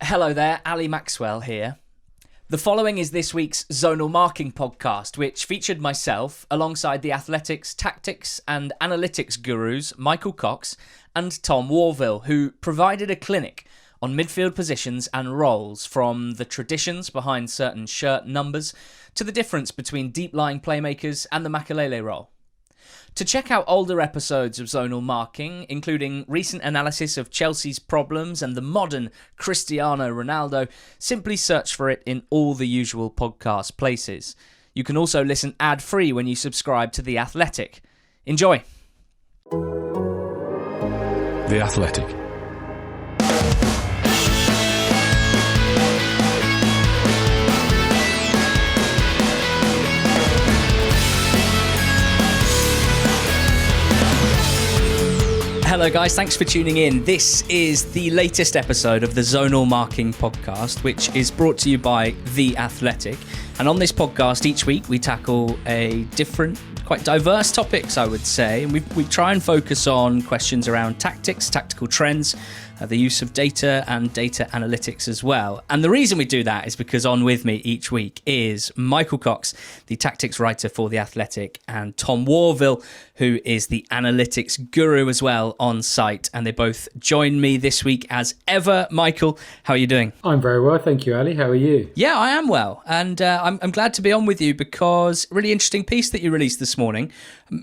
Hello there, Ali Maxwell here. The following is this week's Zonal Marking podcast, which featured myself alongside the athletics, tactics and analytics gurus Michael Cox and Tom Worville, who provided a clinic on midfield positions and roles, from the traditions behind certain shirt numbers to the difference between deep-lying playmakers and the Makelele Role. To check out older episodes of Zonal Marking, including recent analysis of Chelsea's problems and the modern Cristiano Ronaldo, simply search for it in all the usual podcast places. You can also listen ad-free when you subscribe to The Athletic. Enjoy! The Athletic. Hello guys, thanks for tuning in. This is the latest episode of the Zonal Marking podcast, which is brought to you by The Athletic. And on this podcast, each week we tackle a different, quite diverse topics, I would say. And we try and focus on questions around tactics, tactical trends, the use of data and data analytics as well. And the reason we do that is because on with me each week is Michael Cox, the tactics writer for The Athletic, and Tom Worville, who is the analytics guru as well on site. And they both join me this week as ever. Michael, how are you doing? I'm very well, thank you, Ali. How are you? Yeah, I am well. And I'm glad to be on with you because really interesting piece that you released this morning.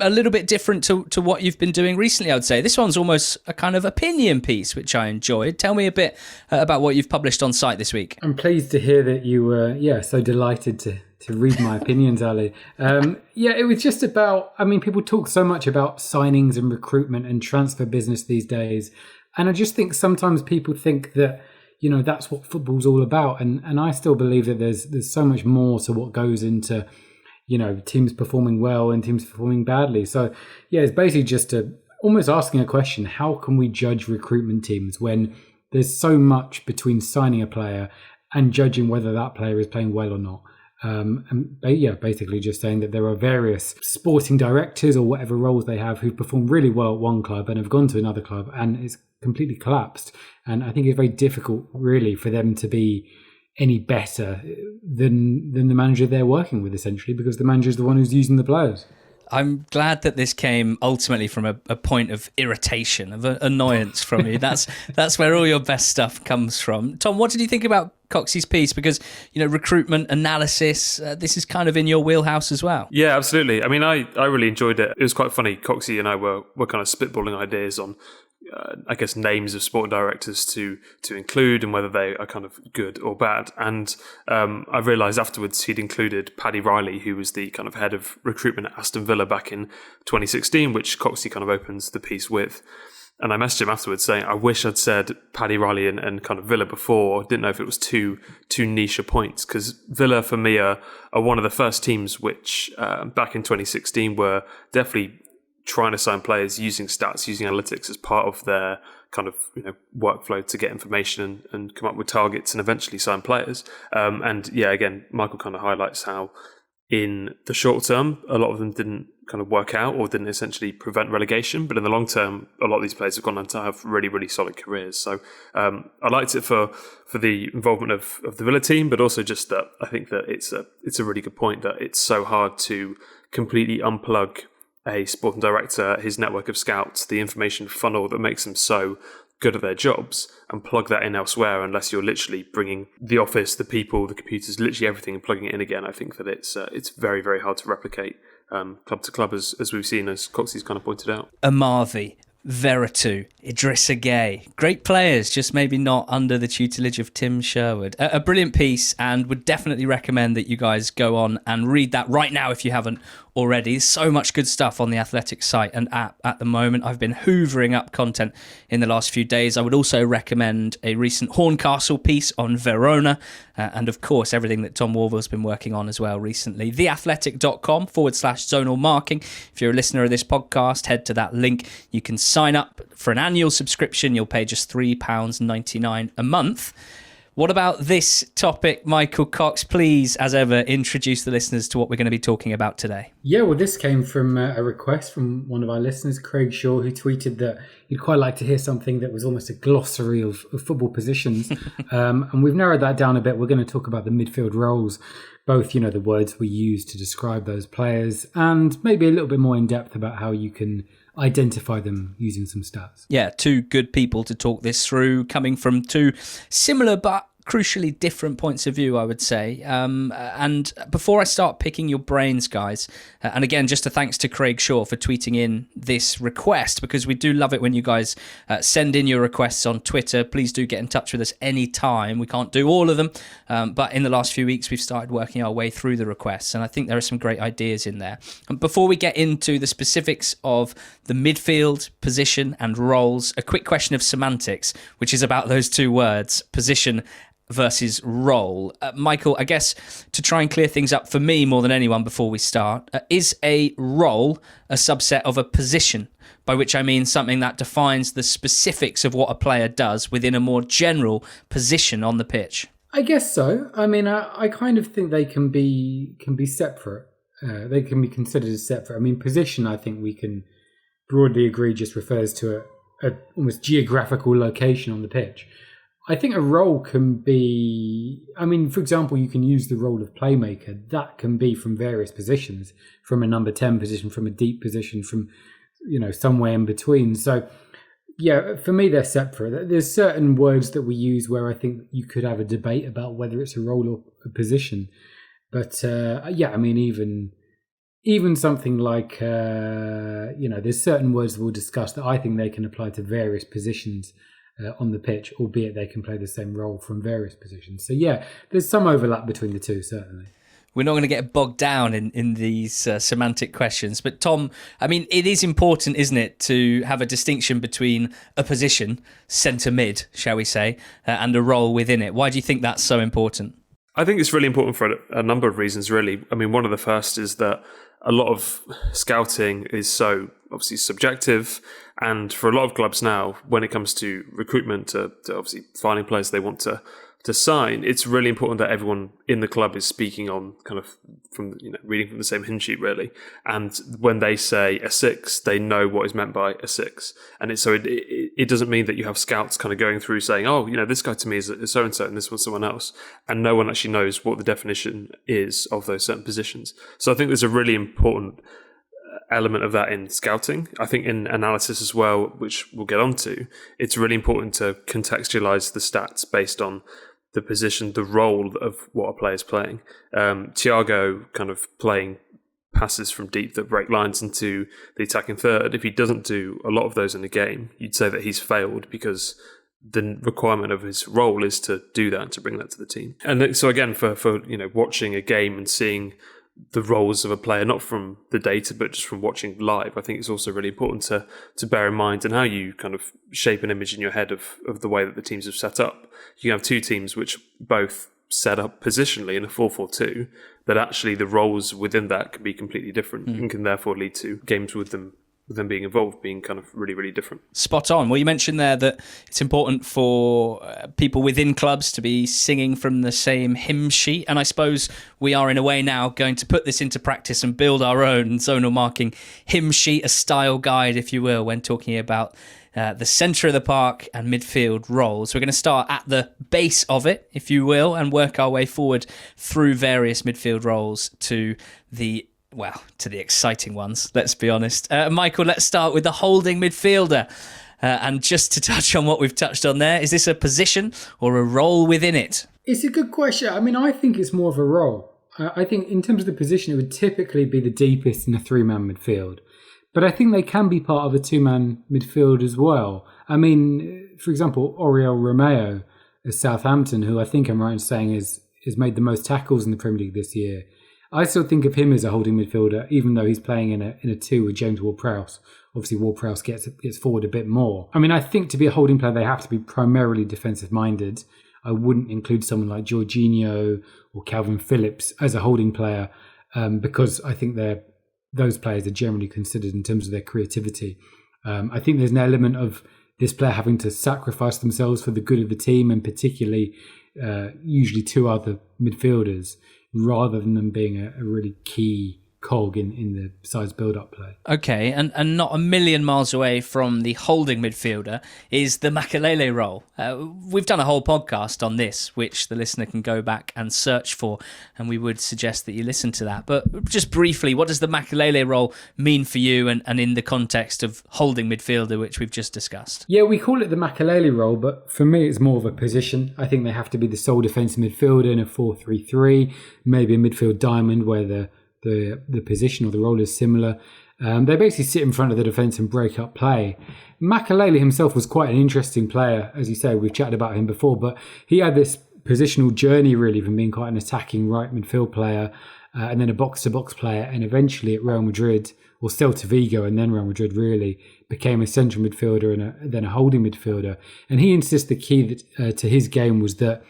A little bit different to what you've been doing recently, I would say. This one's almost a kind of opinion piece, which I enjoyed. Tell me a bit about what you've published on site this week. I'm pleased to hear that you were, so delighted to read my opinions, Ali. It was just about, people talk so much about signings and recruitment and transfer business these days. And I just think sometimes people think that, that's what football's all about. And I still believe that there's so much more to what goes into, teams performing well and teams performing badly. So, it's basically just almost asking a question: how can we judge recruitment teams when there's so much between signing a player and judging whether that player is playing well or not? Basically just saying that there are various sporting directors or whatever roles they have who've performed really well at one club and have gone to another club and it's completely collapsed. And I think it's very difficult really for them to be any better than the manager they're working with, essentially, because the manager is the one who's using the players. I'm glad that this came ultimately from a point of irritation, of annoyance from you. That's where all your best stuff comes from. Tom, what did you think about Coxey's piece? Because, recruitment analysis, this is kind of in your wheelhouse as well. Yeah, absolutely. I mean, I really enjoyed it. It was quite funny. Coxey and I were kind of spitballing ideas on names of sporting directors to include and whether they are kind of good or bad. And I realised afterwards he'd included Paddy Riley, who was the kind of head of recruitment at Aston Villa back in 2016, which Coxey kind of opens the piece with. And I messaged him afterwards saying, I wish I'd said Paddy Riley and kind of Villa before. Didn't know if it was too niche a points, because Villa for me are one of the first teams which back in 2016 were definitely trying to sign players using stats, using analytics as part of their kind of workflow to get information and come up with targets and eventually sign players. Again, Michael kind of highlights how in the short term, a lot of them didn't kind of work out or didn't essentially prevent relegation. But in the long term, a lot of these players have gone on to have really, really solid careers. So I liked it for the involvement of the Villa team, but also just that I think that it's a really good point that it's so hard to completely unplug a sporting director, his network of scouts, the information funnel that makes them so good at their jobs, and plug that in elsewhere unless you're literally bringing the office, the people, the computers, literally everything and plugging it in again. I think that it's very, very hard to replicate club to club, as we've seen, as Coxey's kind of pointed out. Amavi, Veratu, Idrissa Gueye, great players, just maybe not under the tutelage of Tim Sherwood. A brilliant piece, and would definitely recommend that you guys go on and read that right now if you haven't already. So much good stuff on the Athletic site and app at the moment. I've been hoovering up content in the last few days. I would also recommend a recent Horncastle piece on Verona, and of course everything that Tom Worville's been working on as well recently. theathletic.com/zonal marking. If you're a listener of this podcast, head to that link. You can sign up for an annual subscription. You'll pay just £3.99 a month. What about this topic, Michael Cox? Please, as ever, introduce the listeners to what we're going to be talking about today. Yeah, well, this came from a request from one of our listeners, Craig Shaw, who tweeted that he'd quite like to hear something that was almost a glossary of football positions. And we've narrowed that down a bit. We're going to talk about the midfield roles, both, the words we use to describe those players, and maybe a little bit more in depth about how you can identify them using some stats. Yeah, two good people to talk this through, coming from two similar but crucially different points of view, I would say. And before I start picking your brains, guys, and again, just a thanks to Craig Shaw for tweeting in this request, because we do love it when you guys send in your requests on Twitter. Please do get in touch with us anytime. We can't do all of them, but in the last few weeks, we've started working our way through the requests, and I think there are some great ideas in there. And before we get into the specifics of the midfield, position and roles, a quick question of semantics, which is about those two words, position versus role. Michael, I guess to try and clear things up for me more than anyone before we start, is a role a subset of a position? By which I mean something that defines the specifics of what a player does within a more general position on the pitch. I guess so. I mean, I kind of think they can be separate. They can be considered as separate. I mean, position, I think we can broadly agree just refers to a almost geographical location on the pitch. I think a role can be, for example, you can use the role of playmaker. That can be from various positions, from a number 10 position, from a deep position, from, somewhere in between. So, yeah, for me, they're separate. There's certain words that we use where I think you could have a debate about whether it's a role or a position. But, even something like, there's certain words that we'll discuss that I think they can apply to various positions on the pitch, albeit they can play the same role from various positions. So yeah, there's some overlap between the two, certainly. We're not going to get bogged down in these semantic questions, but Tom, it is important, isn't it, to have a distinction between a position, centre mid, shall we say, and a role within it. Why do you think that's so important? I think it's really important for a number of reasons, really. One of the first is that a lot of scouting is so obviously subjective, and for a lot of clubs now, when it comes to recruitment, to obviously finding players they want to sign, it's really important that everyone in the club is speaking on kind of from reading from the same hymn sheet, really. And when they say a six, they know what is meant by a six, and it doesn't mean that you have scouts kind of going through saying, oh, this guy to me is so and so, and this one's someone else, and no one actually knows what the definition is of those certain positions. So I think there's a really important element of that in scouting. I think in analysis as well, which we'll get onto, it's really important to contextualize the stats based on the position, the role of what a player is playing. Thiago kind of playing passes from deep that break lines into the attacking third. If he doesn't do a lot of those in a game, you'd say that he's failed, because the requirement of his role is to do that, to bring that to the team. And so again, for watching a game and seeing the roles of a player, not from the data, but just from watching live, I think it's also really important to bear in mind, and how you kind of shape an image in your head of the way that the teams have set up. You can have two teams which both set up positionally in a 4-4-2, that actually the roles within that can be completely different, and can therefore lead to games with them being involved being kind of really, really different. Spot on. Well, you mentioned there that it's important for people within clubs to be singing from the same hymn sheet, and I suppose we are in a way now going to put this into practice and build our own zonal marking hymn sheet, a style guide, if you will, when talking about the centre of the park and midfield roles. We're going to start at the base of it, if you will, and work our way forward through various midfield roles to the exciting ones, let's be honest. Michael, let's start with the holding midfielder. And just to touch on what we've touched on there, is this a position or a role within it? It's a good question. I think it's more of a role. I think in terms of the position, it would typically be the deepest in a three-man midfield. But I think they can be part of a two-man midfield as well. For example, Oriol Romeo at Southampton, who I think I'm right in saying has made the most tackles in the Premier League this year. I still think of him as a holding midfielder, even though he's playing in a two with James Ward-Prowse. Obviously, Ward-Prowse gets forward a bit more. I think to be a holding player, they have to be primarily defensive-minded. I wouldn't include someone like Jorginho or Calvin Phillips as a holding player, because I think those players are generally considered in terms of their creativity. I think there's an element of this player having to sacrifice themselves for the good of the team, and particularly usually two other midfielders, rather than them being a really key cog in the side's build-up play. Okay, and not a million miles away from the holding midfielder is the Makelele role. We've done a whole podcast on this, which the listener can go back and search for, and we would suggest that you listen to that. But just briefly, what does the Makelele role mean for you and in the context of holding midfielder, which we've just discussed? Yeah, we call it the Makelele role, but for me it's more of a position. I think they have to be the sole defensive midfielder in a 4-3-3, maybe a midfield diamond where the position or the role is similar. They basically sit in front of the defence and break up play. Makelele himself was quite an interesting player. As you say, we've chatted about him before, but he had this positional journey really from being quite an attacking right midfield player and then a box-to-box player, and eventually at Real Madrid, or Celta Vigo and then Real Madrid really, became a central midfielder and then a holding midfielder. And he insists the key to his game was that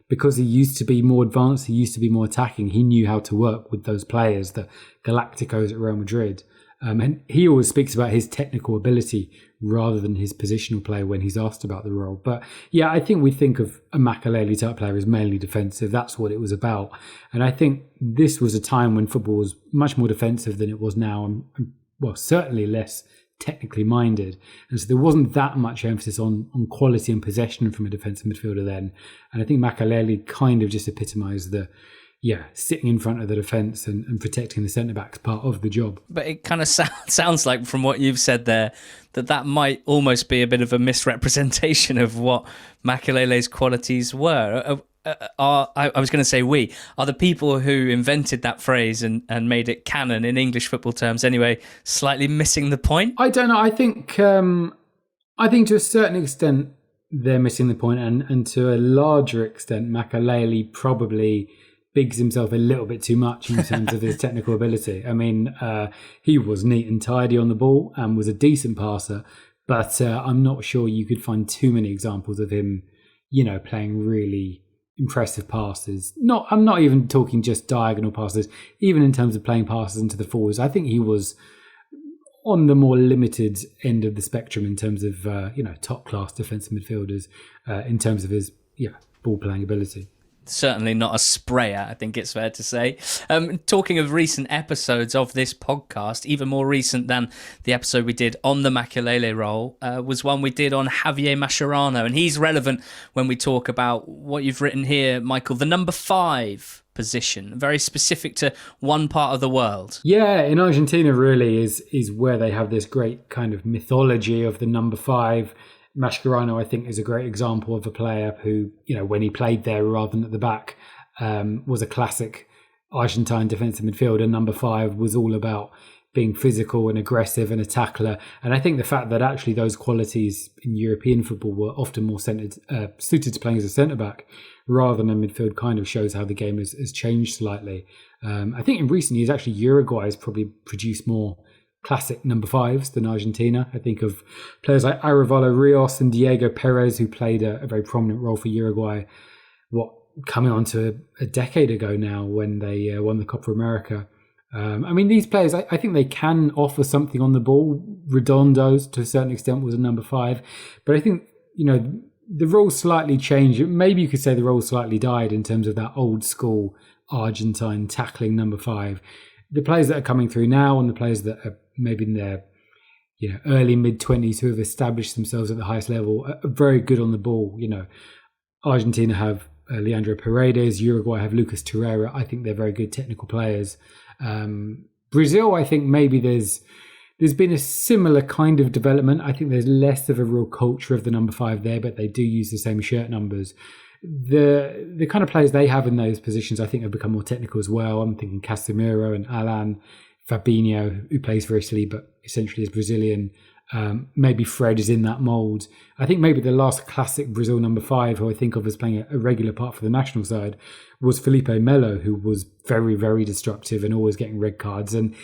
because he used to be more advanced, he used to be more attacking, he knew how to work with those players, the Galacticos at Real Madrid. And he always speaks about his technical ability rather than his positional play when he's asked about the role. But yeah, I think we think of a Makelele type player as mainly defensive. That's what it was about. And I think this was a time when football was much more defensive than it was now, and well, certainly less technically minded, and so there wasn't that much emphasis on quality and possession from a defensive midfielder then. And I think Makelele kind of just epitomised the sitting in front of the defence and protecting the centre-backs part of the job. But it kind of sounds like, from what you've said there, that might almost be a bit of a misrepresentation of what Makelele's qualities were. I was going to say are the people who invented that phrase and made it canon in English football terms anyway slightly missing the point? I don't know. I think to a certain extent they're missing the point, and to a larger extent Makelele probably bigs himself a little bit too much in terms of his technical ability. I mean, he was neat and tidy on the ball and was a decent passer, but I'm not sure you could find too many examples of him, playing really impressive passes. I'm not even talking just diagonal passes, even in terms of playing passes into the forwards. I think he was on the more limited end of the spectrum in terms of top class defensive midfielders in terms of his ball playing ability. Certainly not a sprayer, I think it's fair to say. Talking of recent episodes of this podcast, even more recent than the episode we did on the Makelele role was one we did on Javier Mascherano, and he's relevant when we talk about what you've written here, Michael, the number 5 position, very specific to one part of the world. Yeah, in Argentina really is where they have this great kind of mythology of the number 5. Mascherano, I think, is a great example of a player who, when he played there rather than at the back, was a classic Argentine defensive midfielder. Number 5 was all about being physical and aggressive and a tackler. And I think the fact that actually those qualities in European football were often more suited to playing as a centre-back rather than a midfield kind of shows how the game has changed slightly. I think in recent years, actually, Uruguay has probably produced more classic number 5s than Argentina. I think of players like Arevalo Rios and Diego Perez, who played a very prominent role for Uruguay, coming on to a decade ago now when they won the Copa America. I mean, these players, I think they can offer something on the ball. Redondo's, to a certain extent, was a number 5. But I think, the role slightly changed. Maybe you could say the role slightly died in terms of that old school Argentine tackling number 5. The players that are coming through now and the players that are maybe in their early mid-20s who have established themselves at the highest level are very good on the ball. Argentina have Leandro Paredes, Uruguay have Lucas Torreira. I think they're very good technical players. Brazil, I think maybe there's been a similar kind of development. I think there's less of a real culture of the number 5 there, but they do use the same shirt numbers. The kind of players they have in those positions, I think, have become more technical as well. I'm thinking Casemiro and Alan, Fabinho, who plays for Italy but essentially is Brazilian. Maybe Fred is in that mould. I think maybe the last classic Brazil number 5, who I think of as playing a regular part for the national side, was Felipe Melo, who was very, very destructive and always getting red cards. And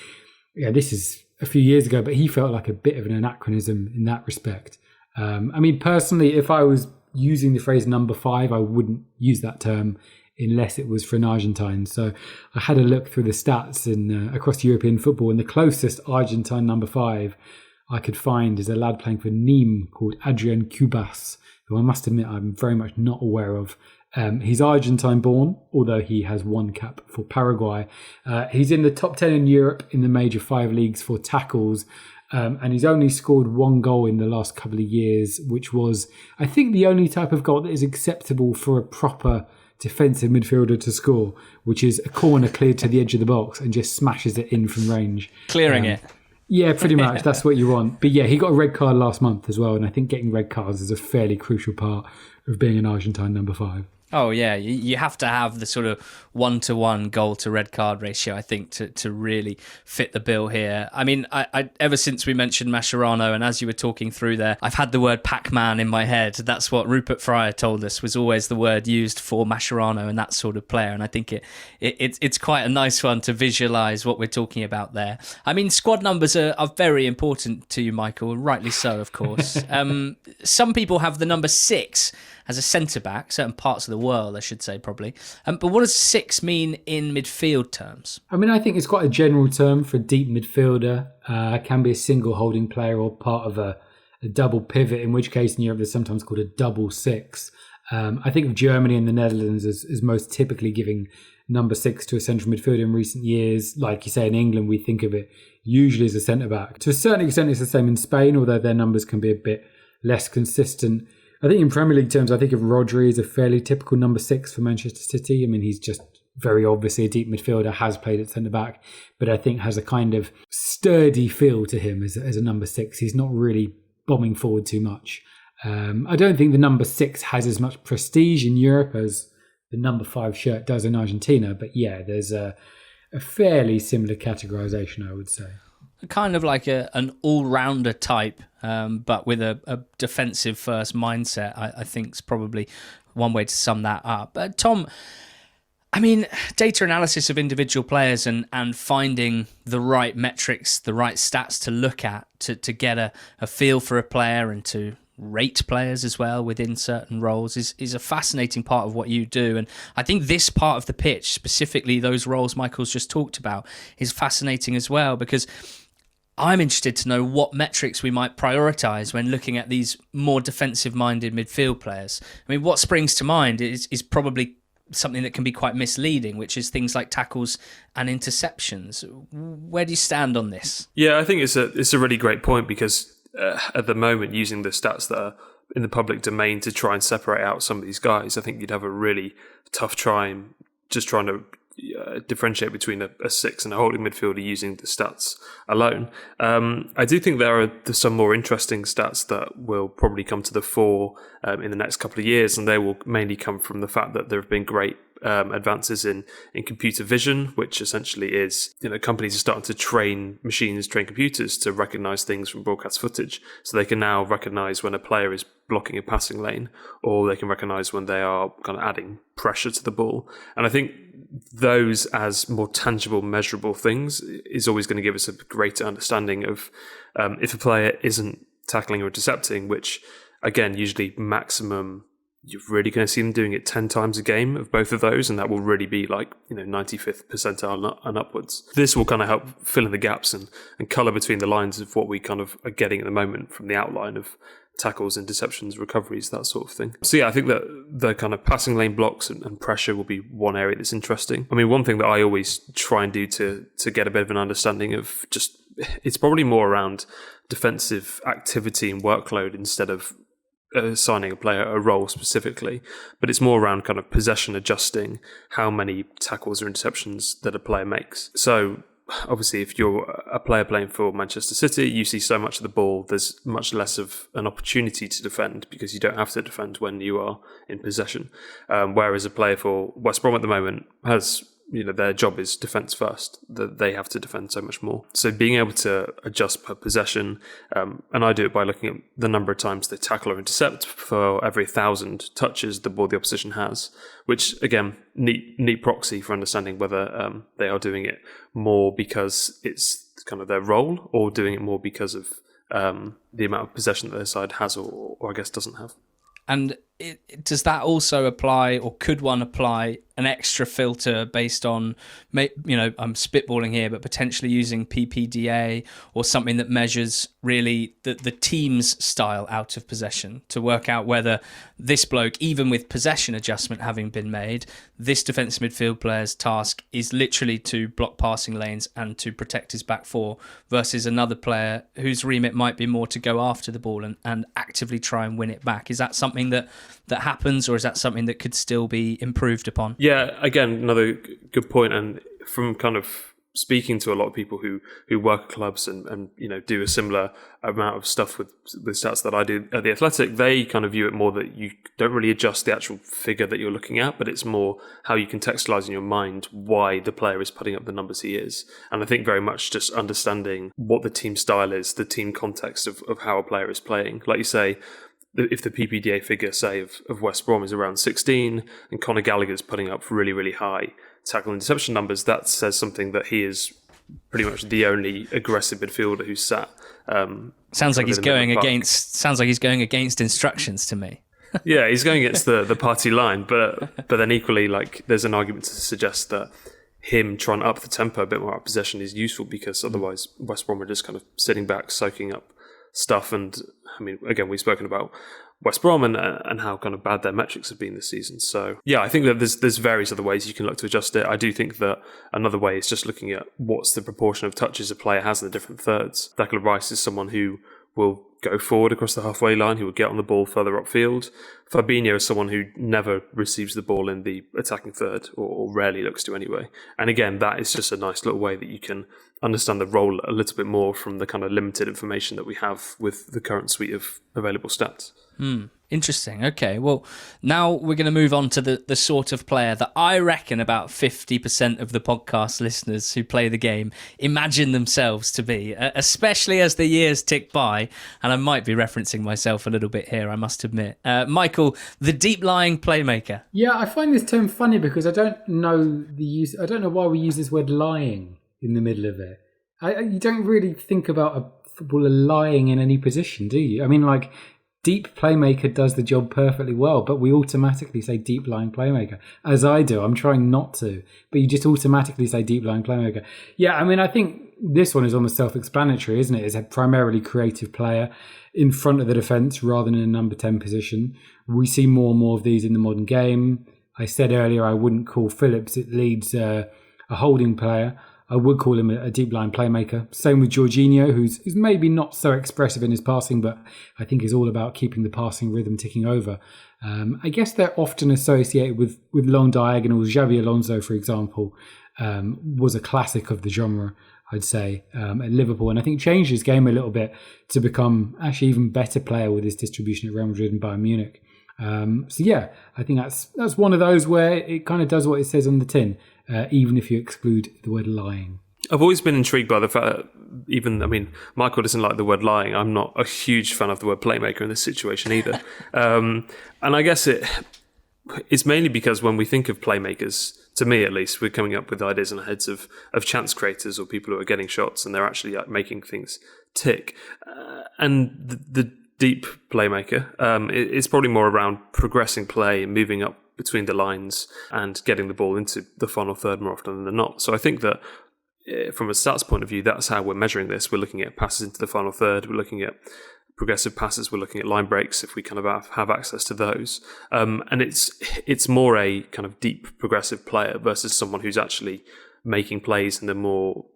this is a few years ago, but he felt like a bit of an anachronism in that respect. I mean, personally, if I was using the phrase number 5, I wouldn't use that term unless it was for an Argentine. So I had a look through the stats across European football, and the closest Argentine number 5 I could find is a lad playing for Nîmes called Adrian Cubas, who I must admit I'm very much not aware of. He's Argentine-born, although he has one cap for Paraguay. He's in the top 10 in Europe in the major 5 leagues for tackles, and he's only scored 1 goal in the last couple of years, which was, I think, the only type of goal that is acceptable for a proper defensive midfielder to score, which is a corner cleared to the edge of the box and just smashes it in from range. Clearing it. Yeah, pretty much. That's what you want. But yeah, he got a red card last month as well, and I think getting red cards is a fairly crucial part of being an Argentine number 5. Oh, yeah. You have to have the sort of 1-to-1 goal to red card ratio, I think, to really fit the bill here. I mean, I ever since we mentioned Mascherano, and as you were talking through there, I've had the word Pac-Man in my head. That's what Rupert Fryer told us was always the word used for Mascherano and that sort of player. And I think it's quite a nice one to visualise what we're talking about there. I mean, squad numbers are very important to you, Michael, rightly so, of course. Some people have the number 6 as a centre-back, certain parts of the world, I should say, probably. But what does 6 mean in midfield terms? I mean, I think it's quite a general term for a deep midfielder. Can be a single holding player or part of a double pivot, in which case in Europe they're sometimes called a double 6. I think of Germany and the Netherlands as most typically giving number 6 to a central midfielder in recent years. Like you say, in England, we think of it usually as a centre-back. To a certain extent, it's the same in Spain, although their numbers can be a bit less consistent. I think in Premier League terms, I think of Rodri as a fairly typical number 6 for Manchester City. I mean, he's just very obviously a deep midfielder, has played at centre-back, but I think has a kind of sturdy feel to him as a number 6. He's not really bombing forward too much. I don't think the number 6 has as much prestige in Europe as the number 5 shirt does in Argentina, but yeah, there's a fairly similar categorisation, I would say. Kind of like an all-rounder type, but with a defensive first mindset, I think is probably one way to sum that up. Tom, I mean, data analysis of individual players and finding the right metrics, the right stats to look at to get a feel for a player and to rate players as well within certain roles is a fascinating part of what you do. And I think this part of the pitch, specifically those roles Michael's just talked about, is fascinating as well, because I'm interested to know what metrics we might prioritise when looking at these more defensive-minded midfield players. I mean, what springs to mind is probably something that can be quite misleading, which is things like tackles and interceptions. Where do you stand on this? Yeah, I think it's a really great point, because at the moment, using the stats that are in the public domain to try and separate out some of these guys, I think you'd have a really tough time just trying to differentiate between a 6 and a holding midfielder using the stats alone. I do think there are some more interesting stats that will probably come to the fore in the next couple of years, and they will mainly come from the fact that there have been great advances in computer vision, which essentially is, companies are starting to train computers to recognize things from broadcast footage. So they can now recognize when a player is blocking a passing lane, or they can recognize when they are kind of adding pressure to the ball. And I think those as more tangible, measurable things is always going to give us a greater understanding of if a player isn't tackling or intercepting, which again, usually maximum, you're really going to see them doing it 10 times a game of both of those, and that will really be like 95th percentile and upwards. This will kind of help fill in the gaps and colour between the lines of what we kind of are getting at the moment from the outline of tackles, interceptions, recoveries, that sort of thing. So yeah, I think that the kind of passing lane blocks and pressure will be one area that's interesting. I mean, one thing that I always try and do to get a bit of an understanding of just, it's probably more around defensive activity and workload instead of assigning a player a role specifically, but it's more around kind of possession adjusting how many tackles or interceptions that a player makes. So obviously, if you're a player playing for Manchester City, you see so much of the ball, there's much less of an opportunity to defend because you don't have to defend when you are in possession. Whereas a player for West Brom at the moment has, their job is defence first, that they have to defend so much more. So being able to adjust per possession, and I do it by looking at the number of times they tackle or intercept for every 1,000 touches the ball the opposition has, which again, neat proxy for understanding whether they are doing it more because it's kind of their role, or doing it more because of the amount of possession that their side has or I guess doesn't have. And does that also apply, or could one apply an extra filter based on, I'm spitballing here, but potentially using PPDA or something that measures really the team's style out of possession to work out whether this bloke, even with possession adjustment having been made, this defensive midfield player's task is literally to block passing lanes and to protect his back four, versus another player whose remit might be more to go after the ball and actively try and win it back. Is that something that happens, or is that something that could still be improved upon? Yeah, again, another good point. And from kind of speaking to a lot of people who work at clubs and do a similar amount of stuff with stats that I do at The Athletic, they kind of view it more that you don't really adjust the actual figure that you're looking at, but it's more how you contextualize in your mind why the player is putting up the numbers he is. And I think very much just understanding what the team style is, the team context of how a player is playing. Like you say, if the PPDA figure, say, of West Brom is around 16 and Conor Gallagher's putting up really, really high tackle and interception numbers, that says something that he is pretty much the only aggressive midfielder who's sat. Sounds like he's going against instructions to me. Yeah, he's going against the party line, but then equally, like, there's an argument to suggest that him trying to up the tempo a bit more out of possession is useful, because otherwise West Brom are just kind of sitting back, soaking up stuff. And I mean, again, we've spoken about West Brom and how kind of bad their metrics have been this season. So yeah, I think that there's various other ways you can look to adjust it. I do think that another way is just looking at what's the proportion of touches a player has in the different thirds. Declan Rice is someone who will go forward across the halfway line, who will get on the ball further upfield. Fabinho is someone who never receives the ball in the attacking third, or rarely looks to anyway. And again, that is just a nice little way that you can understand the role a little bit more from the kind of limited information that we have with the current suite of available stats. Interesting. Okay, well, now we're going to move on to the sort of player that I reckon about 50% of the podcast listeners who play the game imagine themselves to be, especially as the years tick by, and I might be referencing myself a little bit here, I must admit. Michael, the deep-lying playmaker. Yeah, I find this term funny because I don't know why we use this word lying in the middle of it. You don't really think about a footballer lying in any position, do you? I mean, like, deep playmaker does the job perfectly well, but we automatically say deep lying playmaker, as I do. I'm trying not to, but you just automatically say deep lying playmaker. Yeah, I mean, I think this one is almost self-explanatory, isn't it? It's a primarily creative player in front of the defence rather than a number 10 position. We see more and more of these in the modern game. I said earlier I wouldn't call Phillips at Leeds a holding player. I would call him a deep line playmaker. Same with Jorginho, who's maybe not so expressive in his passing, but I think is all about keeping the passing rhythm ticking over. I guess they're often associated with long diagonals. Xabi Alonso, for example, was a classic of the genre, I'd say, at Liverpool, and I think changed his game a little bit to become actually even better player with his distribution at Real Madrid and Bayern Munich. So yeah, I think that's one of those where it kind of does what it says on the tin, even if you exclude the word lying. I've always been intrigued by the fact that, Michael doesn't like the word lying. I'm not a huge fan of the word playmaker in this situation either. And I guess it's mainly because when we think of playmakers, to me at least, we're coming up with ideas in our heads of chance creators or people who are getting shots and they're actually making things tick. And the deep playmaker, it's probably more around progressing play and moving up between the lines and getting the ball into the final third more often than not. So I think that from a stats point of view, that's how we're measuring this. We're looking at passes into the final third. We're looking at progressive passes. We're looking at line breaks if we kind of have access to those. And it's more a kind of deep progressive player versus someone who's actually making plays in the more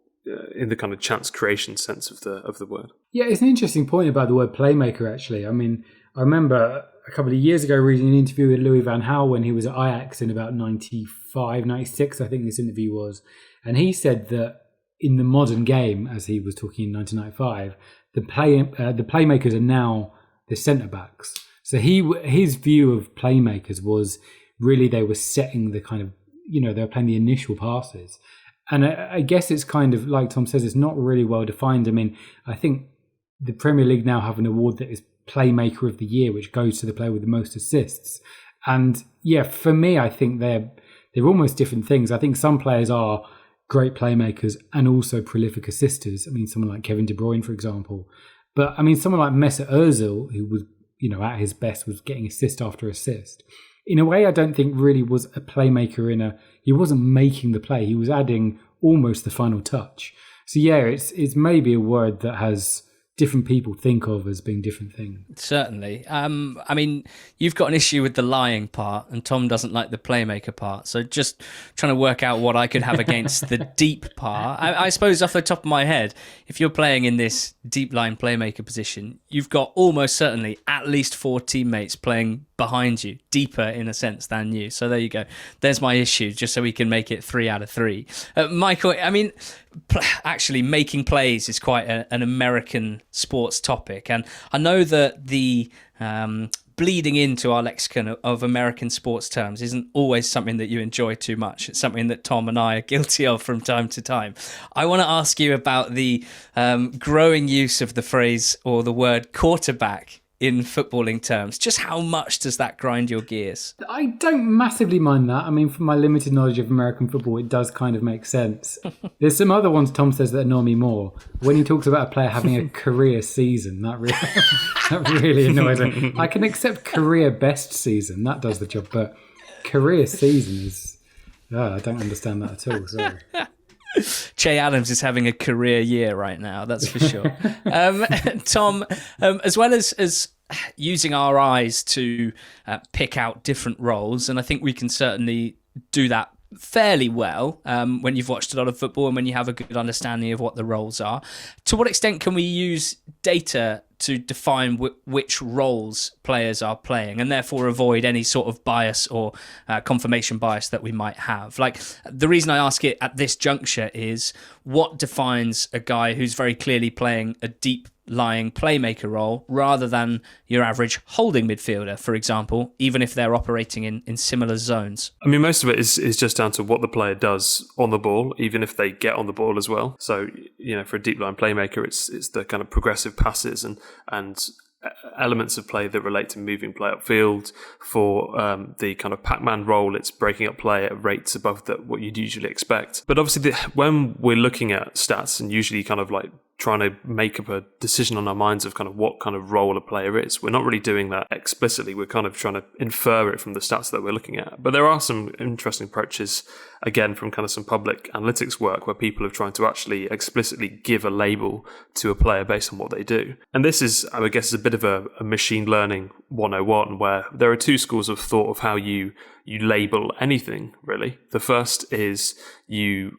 in the kind of chance creation sense of the word. Yeah, it's an interesting point about the word playmaker, actually. I mean, I remember a couple of years ago reading an interview with Louis van Gaal when he was at Ajax in about 95, 96, I think this interview was. And he said that in the modern game, as he was talking in 1995, the playmakers are now the centre-backs. So his view of playmakers was really they were setting the kind of, they were playing the initial passes. And I guess it's kind of, like Tom says, it's not really well defined. I mean, I think the Premier League now have an award that is Playmaker of the Year, which goes to the player with the most assists. And yeah, for me, I think they're almost different things. I think some players are great playmakers and also prolific assisters. I mean, someone like Kevin De Bruyne, for example. But I mean, someone like Mesut Ozil, who was at his best was getting assist after assist. In a way, I don't think really was a playmaker he wasn't making the play. He was adding almost the final touch. So yeah, it's maybe a word that has different people think of as being different things. Certainly. I mean, you've got an issue with the lying part, and Tom doesn't like the playmaker part. So just trying to work out what I could have against the deep part. I suppose off the top of my head, if you're playing in this deep line playmaker position, you've got almost certainly at least 4 teammates playing behind you, deeper in a sense than you. So there you go. There's my issue, just so we can make it 3 out of 3. Michael, I mean, actually making plays is quite an American sports topic, and I know that the bleeding into our lexicon of American sports terms isn't always something that you enjoy too much. It's something that Tom and I are guilty of from time to time. I want to ask you about the growing use of the phrase or the word quarterback in footballing terms. Just how much does that grind your gears? I don't massively mind that. I mean, from my limited knowledge of American football, it does kind of make sense. There's some other ones Tom says that annoy me more. When he talks about a player having a career season, that really annoys me. I can accept career best season. That does the job. But career season is... I don't understand that at all. Sorry. Che Adams is having a career year right now, that's for sure. Tom, as well as using our eyes to pick out different roles, and I think we can certainly do that fairly well when you've watched a lot of football and when you have a good understanding of what the roles are. To what extent can we use data to define which roles players are playing and therefore avoid any sort of bias or confirmation bias that we might have? Like, the reason I ask it at this juncture is what defines a guy who's very clearly playing a deep lying playmaker role rather than your average holding midfielder, for example, even if they're operating in similar zones? I mean, most of it is just down to what the player does on the ball, even if they get on the ball as well. So, for a deep line playmaker, it's the kind of progressive passes and elements of play that relate to moving play upfield. For the kind of Pac-Man role, it's breaking up play at rates above what you'd usually expect. But obviously, when we're looking at stats and usually kind of like trying to make up a decision on our minds of kind of what kind of role a player is, we're not really doing that explicitly. We're kind of trying to infer it from the stats that we're looking at. But there are some interesting approaches, again, from kind of some public analytics work where people are trying to actually explicitly give a label to a player based on what they do. And this is, I guess, is a bit of a machine learning 101, where there are 2 schools of thought of how you label anything, really. The first is you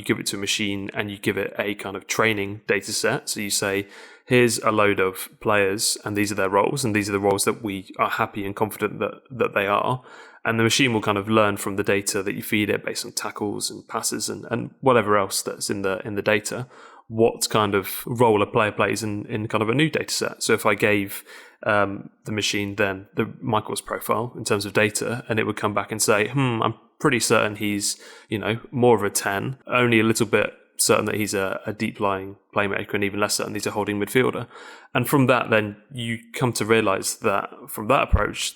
give it to a machine and you give it a kind of training data set. So you say, here's a load of players and these are their roles, and these are the roles that we are happy and confident that they are. And the machine will kind of learn from the data that you feed it based on tackles and passes and whatever else that's in the data, what kind of role a player plays in kind of a new data set. So if I gave the machine then Michael's profile in terms of data, and it would come back and say, I'm pretty certain he's, more of a 10, only a little bit certain that he's a deep lying playmaker, and even less certain he's a holding midfielder. And from that, then you come to realize that from that approach,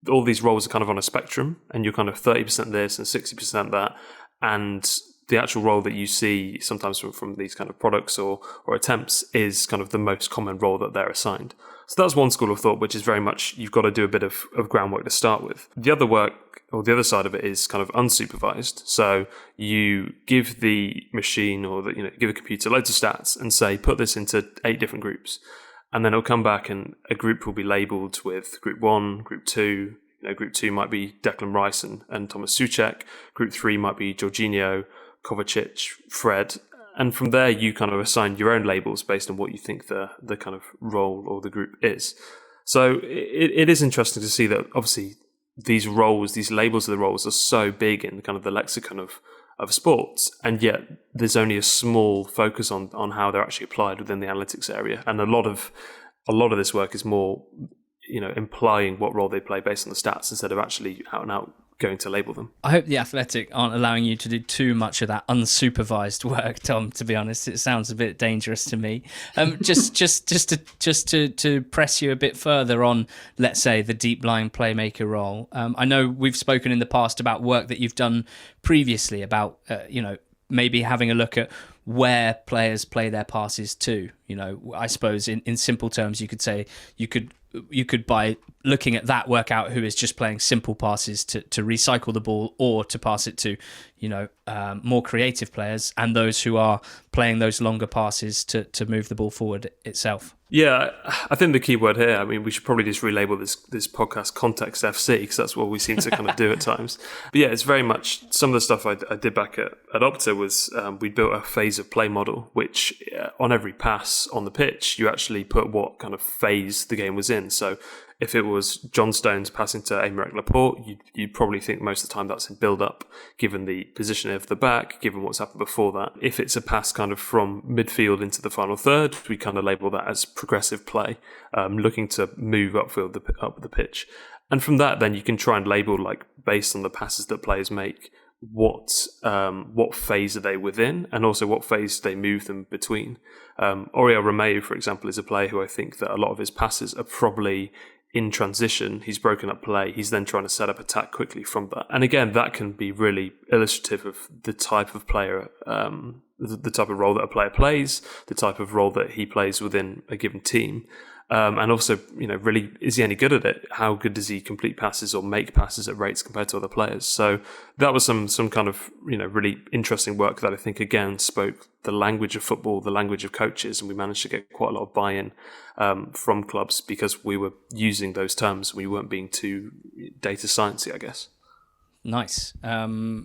all these roles are kind of on a spectrum, and you're kind of 30% this and 60% that. And the actual role that you see sometimes from these kind of products or attempts is kind of the most common role that they're assigned. So that's one school of thought, which is very much you've got to do a bit of groundwork to start with. The other work, or the other side of it, is kind of unsupervised. So you give the machine or give a computer loads of stats and say, put this into 8 different groups. And then it'll come back and a group will be labelled with Group 1, Group 2. Group 2 might be Declan Rice and Thomas Souček. Group 3 might be Jorginho, Kovacic, Fred. And from there, you kind of assign your own labels based on what you think the kind of role or the group is. So it is interesting to see that obviously these roles, these labels of the roles are so big in kind of the lexicon of sports, and yet there's only a small focus on how they're actually applied within the analytics area. And a lot of this work is more, implying what role they play based on the stats instead of actually out and out going to label them. I hope the Athletic aren't allowing you to do too much of that unsupervised work, Tom. To be honest, it sounds a bit dangerous to me. Just to press you a bit further on, let's say, the deep lying playmaker role. I know we've spoken in the past about work that you've done previously about maybe having a look at where players play their passes to. I suppose in simple terms, you could say you could you could, by looking at that, work out who is just playing simple passes to recycle the ball, or to pass it to, more creative players, and those who are playing those longer passes to move the ball forward itself. Yeah, I think the key word here, I mean, we should probably just relabel this podcast Context FC, because that's what we seem to kind of do at times. But yeah, it's very much, some of the stuff I did back at Opta was we built a phase of play model, which on every pass on the pitch, you actually put what kind of phase the game was in. So if it was John Stones passing to Aymeric Laporte, you'd probably think most of the time that's in build-up, given the position of the back, given what's happened before that. If it's a pass kind of from midfield into the final third, we kind of label that as progressive play, looking to move up the pitch. And from that, then you can try and label, like, based on the passes that players make, what phase are they within, and also what phase they move them between. Oriol Romeu, for example, is a player who I think that a lot of his passes are probably in transition. He's broken up play. He's then trying to set up attack quickly from that. And again, that can be really illustrative of the type of player, the type of role that a player plays, the type of role that he plays within a given team. And also, really, is he any good at it? How good does he complete passes or make passes at rates compared to other players? So that was some kind of, really interesting work that I think, again, spoke the language of football, the language of coaches, and we managed to get quite a lot of buy-in from clubs because we were using those terms. We weren't being too data sciencey, I guess. Nice.